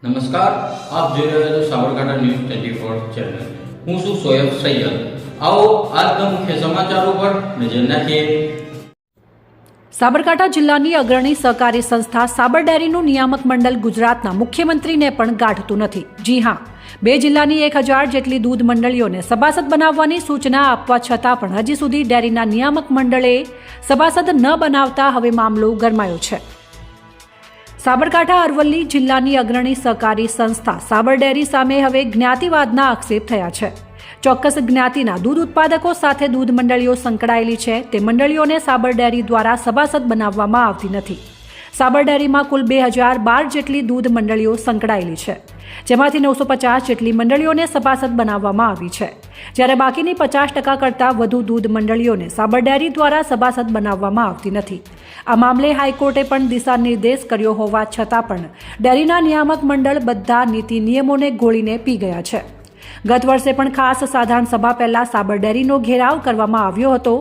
નમસ્કાર, આપ જોઈ રહ્યા છો સાબરકાંઠા ન્યૂઝ 24 ચેનલ. હું છું સોયબ સૈયદ. આવો આજના મુખ્ય સમાચારો પર નજર નાખીએ. સાબરકાંઠા જિલ્લાની અગ્રણી સહકારી સંસ્થા સાબર ડેરીનું નિયામક મંડળ ગુજરાતના મુખ્યમંત્રીને પણ ગાંઠતું નથી. જી હા, બે જિલ્લાની 1000 જેટલી દૂધ મંડળીઓને સભાસદ બનાવવાની સૂચના આપવા છતાં પણ હજી સુધી ડેરીના નિયામક મંડળે સભાસદ ન બનાવતા હવે મામલો ગરમાયો છે. સાબરકાંઠા અરવલ્લી જિલ્લાની અગ્રણી સહકારી સંસ્થા સાબર ડેરી સામે હવે જ્ઞાતિવાદના આક્ષેપ થયા છે. ચોક્કસ જ્ઞાતિના દૂધ ઉત્પાદકો સાથે દૂધ મંડળીઓ સંકળાયેલી છે. તે મંડળીઓને સાબર ડેરી દ્વારા સભાસદ બનાવવામાં આવતી નથી. સાબર ડેરીમાં કુલ 2012 જેટલી દૂધ મંડળીઓ સંકળાયેલી છે, જેમાંથી 950 જેટલી મંડળીઓને સભાસદ બનાવવામાં આવી છે, જ્યારે બાકીની 50% કરતાં વધુ દૂધ મંડળીઓને સાબર ડેરી દ્વારા સભાસદ બનાવવામાં આવતી નથી. આ મામલે હાઈકોર્ટે પણ દિશા નિર્દેશ કર્યો હોવા છતાં પણ ડેરીના નિયામક મંડળ બધા નીતિ નિયમોને ગોળીને પી ગયા છે. ગત વર્ષે પણ ખાસ સાધારણ સભા પહેલા સાબર ડેરીનો ઘેરાવ કરવામાં આવ્યો હતો,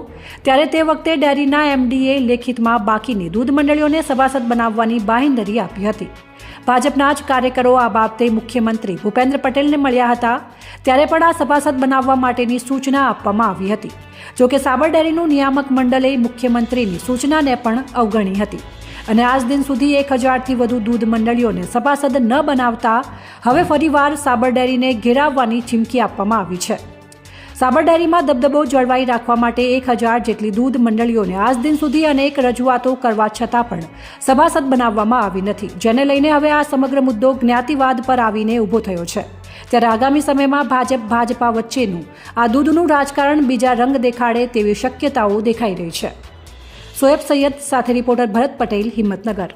ત્યારે તે વખતે ડેરીના એમડીએ લેખિતમાં બાકીની દૂધ મંડળીઓને સભાસદ બનાવવાની બાંહેધરી આપી હતી. ભાજપના જ કાર્યકરો આ બાબતે મુખ્યમંત્રી ભૂપેન્દ્ર પટેલને મળ્યા હતા, ત્યારે પણ આ સભાસદ બનાવવા માટેની સૂચના આપવામાં આવી હતી. જોકે સાબર ડેરીનું નિયામક મંડળે મુખ્યમંત્રીની સૂચનાને પણ અવગણી હતી અને આજ દિન સુધી 1000થી વધુ દૂધ મંડળીઓને સભાસદ ન બનાવતા હવે ફરીવાર સાબર ડેરીને ઘેરાવવાની ચીમકી આપવામાં આવી છે. સાબર ડેરીમાં દબદબો જળવાઈ રાખવા માટે 1000 જેટલી દૂધ મંડળીઓને આજ દિન સુધી અનેક રજૂઆતો કરવા છતાં પણ સભાસદ બનાવવામાં આવી નથી, જેને લઈને હવે આ સમગ્ર મુદ્દો જ્ઞાતિવાદ પર આવીને ઊભો થયો છે. ત્યારે આગામી સમયમાં ભાજપા વચ્ચેનું આ દૂધનું રાજકારણ બીજા રંગ દેખાડે તેવી શક્યતાઓ દેખાઈ રહી છે. સોએબ સૈયદ સાથે રિપોર્ટર ભરત પટેલ, હિંમતનગર.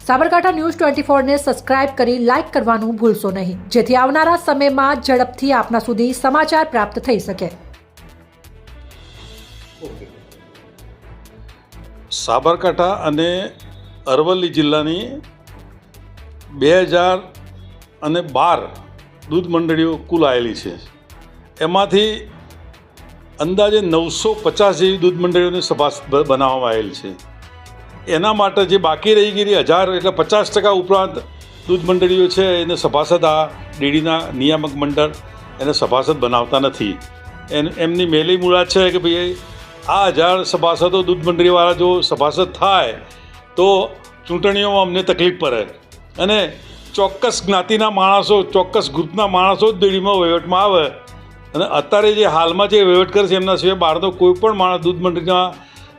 સાબરકાંઠા ન્યૂઝ 24 ને સબસ્ક્રાઇબ કરી લાઇક કરવાનું ભૂલશો નહીં, જેથી આવનારા સમયમાં ઝડપથી આપના સુધી સમાચાર પ્રાપ્ત થઈ શકે. સાબરકાંઠા અને અરવલ્લી જિલ્લાની 2012 દૂધ મંડળીઓ કુલ આવેલી છે. એમાંથી અંદાજે 950 જેવી દૂધ મંડળીઓને સભાસદ બનાવવામાં આવેલ છે. એના માટે જે બાકી રહી ગયેલી 1000 એટલે 50% ઉપરાંત દૂધ મંડળીઓ છે એને સભાસદ આ ડેરીના નિયામક મંડળ એને સભાસદ બનાવતા નથી. એમની મેલી મુરાદ છે કે ભાઈ આ 1000 સભાસદો દૂધ મંડળીવાળા જો સભાસદ થાય તો ચૂંટણીઓમાં અમને તકલીફ પડે અને ચોક્કસ જ્ઞાતિના માણસો, ચોક્કસ ગ્રુપના માણસો જ ડેરીમાં વહીવટમાં આવે અને અત્યારે જે હાલમાં જે વહીવટ કરે છે એમના સિવાય બહારનો કોઈ પણ માણસ દૂધ મંડળીના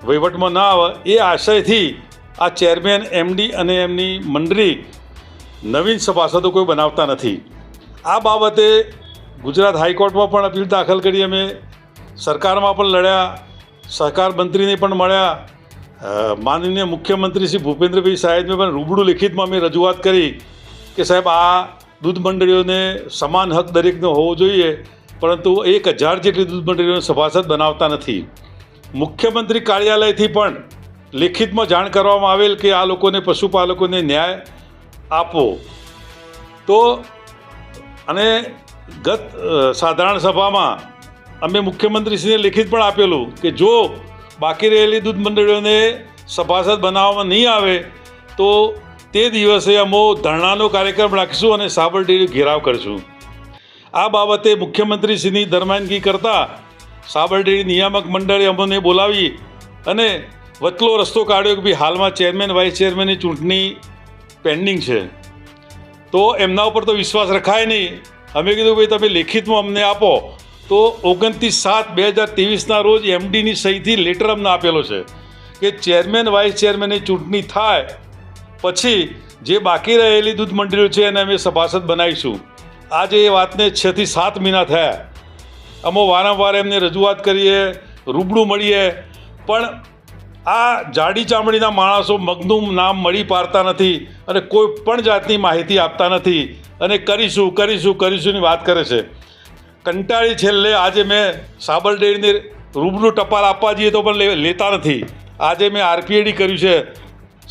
વહીવટમાં ના આવે એ આશયથી આ ચેરમેન, એમડી અને એમની મંડળી નવીન સભાસદો કોઈ બનાવતા નથી. આ બાબતે ગુજરાત હાઈકોર્ટમાં પણ અપીલ દાખલ કરી, અમે સરકારમાં પણ લડ્યા, સહકાર મંત્રીને પણ મળ્યા, માનનીય મુખ્યમંત્રી શ્રી ભૂપેન્દ્રભાઈ સાહેબને પણ રૂબરૂ લિખિતમાં અમે રજૂઆત કરી કે સાહેબ આ દૂધ મંડળીઓને સમાન હક દરેકનો હોવો જોઈએ, પરંતુ 1000 જેટલી દૂધ મંડળીઓને સભાસદ બનાવતા નથી. મુખ્યમંત્રી કાર્યાલયથી પણ લેખિતમાં જાણ કરવામાં આવેલ કે આ લોકોને, પશુપાલકોને ન્યાય આપો. તો અને ગત સાધારણ સભામાં અમે મુખ્યમંત્રીશ્રીને લેખિત પણ આપેલું કે જો બાકી રહેલી દૂધ મંડળીઓને સભાસદ બનાવવામાં નહીં આવે તો તે દિવસે અમે ધરણાનો કાર્યક્રમ રાખીશું અને સાબર ડેરી ઘેરાવ કરીશું. આ બાબતે મુખ્યમંત્રીશ્રીની દરમિયાનગી કરતાં સાબર ડેરી નિયામક મંડળે અમને બોલાવી અને વચલો રસ્તો કાઢ્યો કે ભાઈ હાલમાં ચેરમેન, વાઇસ ચેરમેનની ચૂંટણી પેન્ડિંગ છે, તો એમના ઉપર તો વિશ્વાસ રખાય નહીં. અમે કીધું ભાઈ તમે લેખિતમાં અમને આપો. તો 29/7/2023ના રોજ એમડીની સહીથી લેટર અમને આપેલો છે કે ચેરમેન, વાઇસ ચેરમેનની ચૂંટણી થાય પછી જે બાકી રહેલી દૂધ મંડળીઓ છે એને અમે સભાસદ બનાવીશું. આજે એ વાતને 6 થી 7 મહિના થયા. અમે વારંવાર એમને રજૂઆત કરીએ, રૂબરૂ મળીએ, પણ આ જાડી ચામડીના માણસો મગનું નામ મળી પાડતા નથી અને કોઈ પણ જાતની માહિતી આપતા નથી અને કરીશુંની વાત કરે છે. કંટાળી છેલ્લે આજે મેં સાબર ડેરીને રૂબરૂ ટપાલ આપવા જઈએ તો પણ લેતા નથી. આજે મેં આરપીએડી કર્યું છે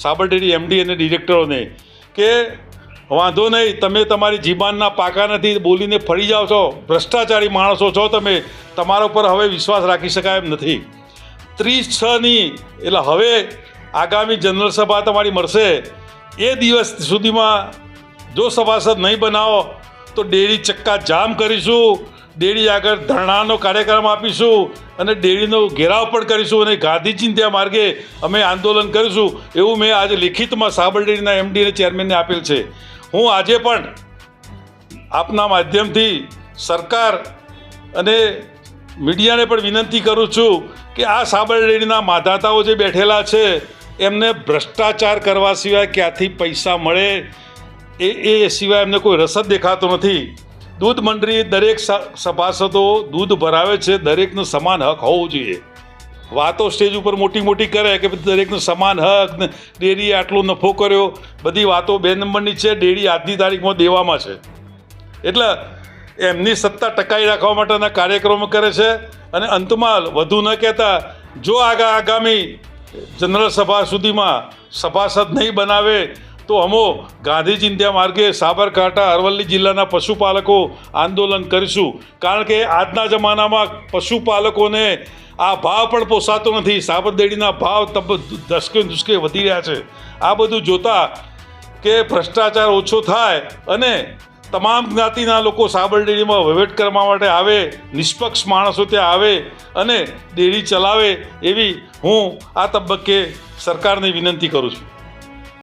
સાબર ડેરી એમડી અને ડિરેક્ટરોને કે વાંધો નહીં, તમે તમારી જીબાનના પાકા નથી, બોલીને ફરી જાઓ છો, ભ્રષ્ટાચારી માણસો છો તમે, તમારા ઉપર હવે વિશ્વાસ રાખી શકાય એમ નથી. 36 એટલે હવે આગામી જનરલ સભા તમારી મળશે એ દિવસ સુધીમાં જો સભાસદ નહીં બનાવો તો ડેરી ચક્કા જામ કરીશું, ડેરી આગળ ધરણાનો કાર્યક્રમ આપીશું અને ડેરીનો ઘેરાવ પણ કરીશું અને ગાંધી ચિંધ્યા માર્ગે અમે આંદોલન કરીશું, એવું મેં આજે લિખિતમાં સાબર ડેરીના એમડી અને ચેરમેનને આપેલ છે. હું આજે પણ આપના માધ્યમથી સરકાર અને મીડિયાને પણ વિનંતી કરું છું કે આ સાબર ડેરીના માધાતાઓ જે બેઠેલા છે એમને ભ્રષ્ટાચાર કરવા સિવાય ક્યાંથી પૈસા મળે એ સિવાય એમને કોઈ રસ જ દેખાતો નથી. દૂધ મંડળી દરેક સભાસદો દૂધ ભરાવે છે, દરેકનો સમાન હક હોવો જોઈએ. વાતો સ્ટેજ ઉપર મોટી મોટી કરે કે દરેકનો સમાન હક, ડેરીએ આટલો નફો કર્યો, બધી વાતો 2 નંબરની છે. ડેરી આજની તારીખમાં દેવામાં છે એટલે એમની સત્તા ટકાઈ રાખવા માટેના કાર્યક્રમો કરે છે. અને અંતમાં વધુ ન કહેતા, જો આગામી જનરલ સભા સુધીમાં સભાસદ નહીં બનાવે તો અમો ગાંધી ચિંધ્યા માર્ગે સાબરકાંઠા અરવલ્લી જિલ્લાના પશુપાલકો આંદોલન કરીશું. કારણ કે આજના જમાનામાં પશુપાલકોને આ ભાવ પણ પોસાતો નથી. સાબર ડેરીના ભાવ દસકે વધી રહ્યા છે. આ બધું જોતા કે ભ્રષ્ટાચાર ઓછો થાય અને તમામ જ્ઞાતિના લોકો સાબર ડેરીમાં વહીવટ કરવા માટે આવે, નિષ્પક્ષ માણસો ત્યાં આવે અને ડેરી ચલાવે, એવી હું આ તબક્કે સરકારને વિનંતી કરું છું.